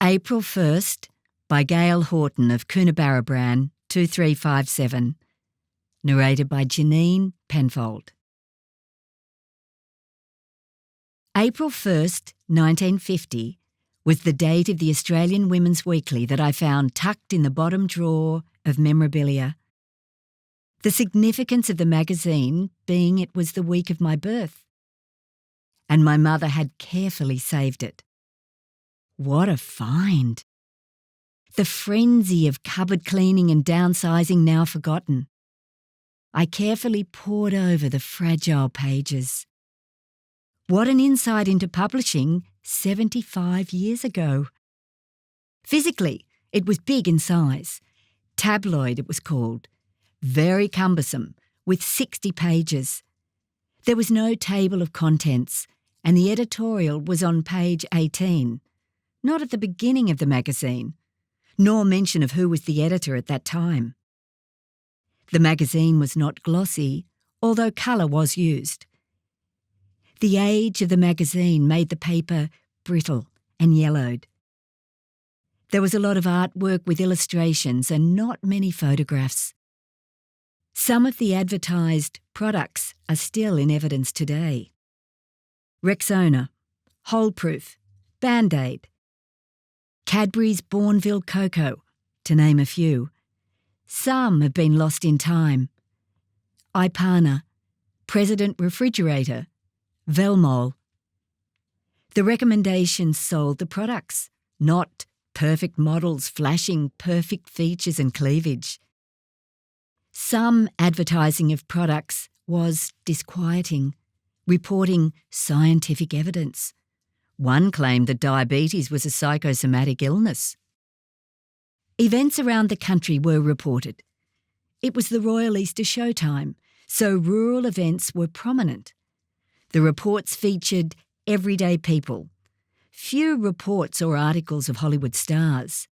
April 1st by Gail Horton of Coonabarabran 2357. Narrated by Janine Penfold. April 1st, 1950 was the date of the Australian Women's Weekly that I found tucked in the bottom drawer of memorabilia. The significance of the magazine being it was the week of my birth, and my mother had carefully saved it. What a find! The frenzy of cupboard cleaning and downsizing now forgotten. I carefully pored over the fragile pages. What an insight into publishing 75 years ago. Physically, it was big in size. Tabloid, it was called. Very cumbersome, with 60 pages. There was no table of contents, and the editorial was on page 18. Not at the beginning of the magazine, nor mention of who was the editor at that time. The magazine was not glossy, although colour was used. The age of the magazine made the paper brittle and yellowed. There was a lot of artwork with illustrations and not many photographs. Some of the advertised products are still in evidence today. Rexona, Holeproof, Band-Aid, Cadbury's Bourneville Cocoa, to name a few. Some have been lost in time. Ipana, President Refrigerator, Velmol. The recommendations sold the products, not perfect models flashing perfect features and cleavage. Some advertising of products was disquieting, reporting scientific evidence. One claimed that diabetes was a psychosomatic illness. Events around the country were reported. It was the Royal Easter Showtime, so rural events were prominent. The reports featured everyday people. Few reports or articles of Hollywood stars.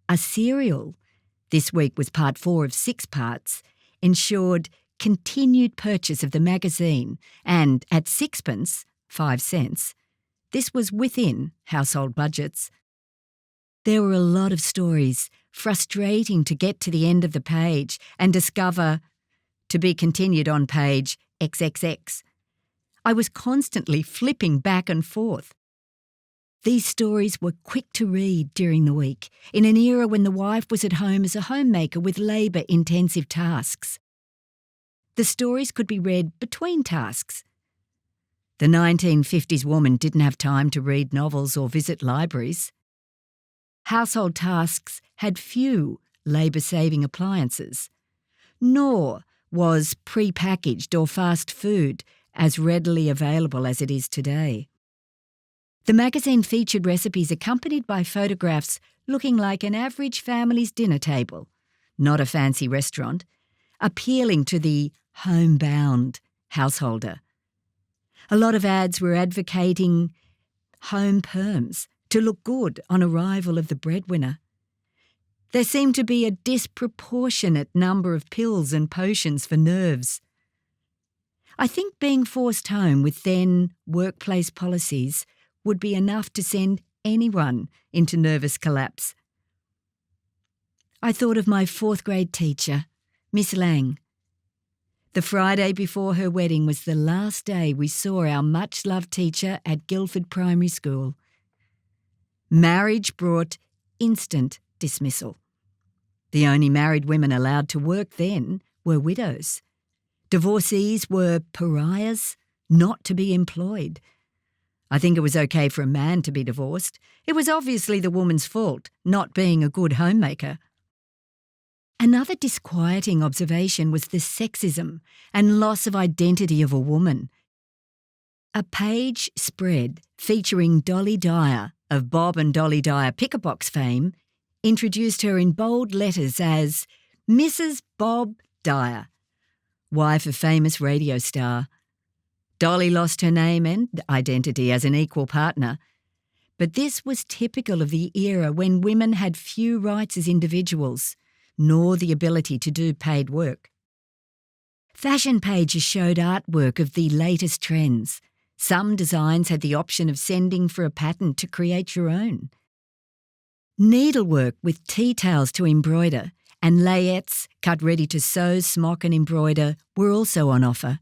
A serial, this week was part 4 of 6 parts, ensured continued purchase of the magazine, and at 6pence, 5 cents, this was within household budgets. There were a lot of stories, frustrating to get to the end of the page and discover, to be continued on page XXX. I was constantly flipping back and forth. These stories were quick to read during the week, in an era when the wife was at home as a homemaker with labour-intensive tasks. The stories could be read between tasks. The 1950s woman didn't have time to read novels or visit libraries. Household tasks had few labour-saving appliances, nor was pre-packaged or fast food as readily available as it is today. The magazine featured recipes accompanied by photographs looking like an average family's dinner table, not a fancy restaurant, appealing to the homebound householder. A lot of ads were advocating home perms to look good on arrival of the breadwinner. There seemed to be a disproportionate number of pills and potions for nerves. I think being forced home with then workplace policies would be enough to send anyone into nervous collapse. I thought of my 4th grade teacher, Miss Lang. The Friday before her wedding was the last day we saw our much-loved teacher at Guildford Primary School. Marriage brought instant dismissal. The only married women allowed to work then were widows. Divorcees were pariahs, not to be employed. I think it was okay for a man to be divorced. It was obviously the woman's fault, not being a good homemaker. Another disquieting observation was the sexism and loss of identity of a woman. A page spread featuring Dolly Dyer of Bob and Dolly Dyer Pick-a-Box fame introduced her in bold letters as Mrs. Bob Dyer, wife of famous radio star. Dolly lost her name and identity as an equal partner, but this was typical of the era when women had few rights as individuals, nor the ability to do paid work. Fashion pages showed artwork of the latest trends. Some designs had the option of sending for a pattern to create your own. Needlework with tea towels to embroider and layettes cut ready to sew, smock and embroider were also on offer.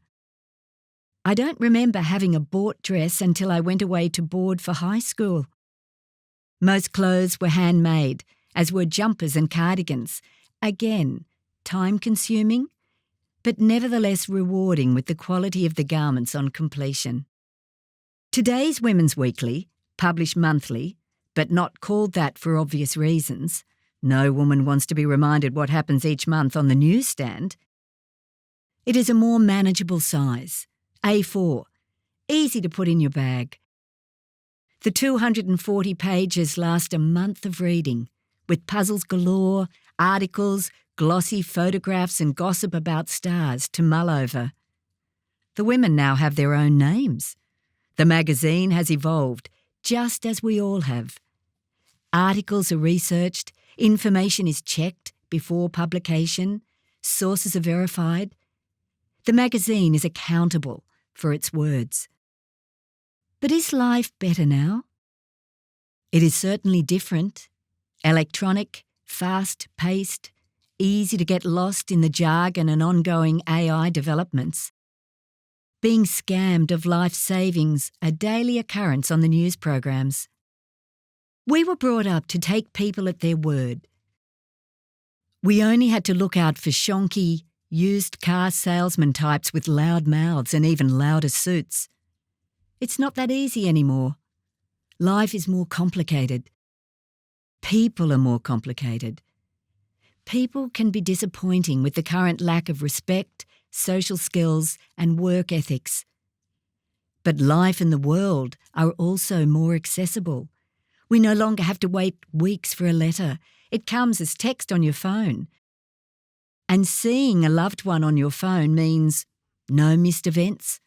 I don't remember having a bought dress until I went away to board for high school. Most clothes were handmade, as were jumpers and cardigans. Again, time-consuming, but nevertheless rewarding with the quality of the garments on completion. Today's Women's Weekly, published monthly, but not called that for obvious reasons. No woman wants to be reminded what happens each month on the newsstand. It is a more manageable size, A4, easy to put in your bag. The 240 pages last a month of reading, with puzzles galore, articles, glossy photographs and gossip about stars to mull over. The women now have their own names. The magazine has evolved, just as we all have. Articles are researched, information is checked before publication, sources are verified. The magazine is accountable for its words. But is life better now? It is certainly different. Electronic, fast-paced, easy to get lost in the jargon and ongoing AI developments. Being scammed of life savings, a daily occurrence on the news programs. We were brought up to take people at their word. We only had to look out for shonky, used car salesman types with loud mouths and even louder suits. It's not that easy anymore. Life is more complicated. People are more complicated. People can be disappointing with the current lack of respect, social skills and work ethics. But life and the world are also more accessible. We no longer have to wait weeks for a letter. It comes as text on your phone. And seeing a loved one on your phone means no missed events,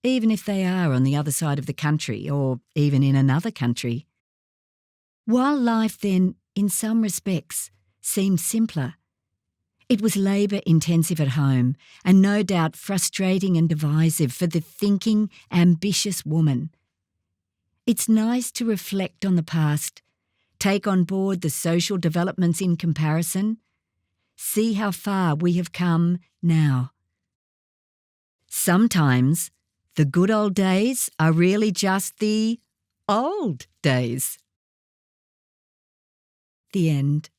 even if they are on the other side of the country or even in another country. While life then, in some respects, seemed simpler, it was labour-intensive at home and no doubt frustrating and divisive for the thinking, ambitious woman. It's nice to reflect on the past, take on board the social developments in comparison, see how far we have come now. Sometimes the good old days are really just the old days. The end.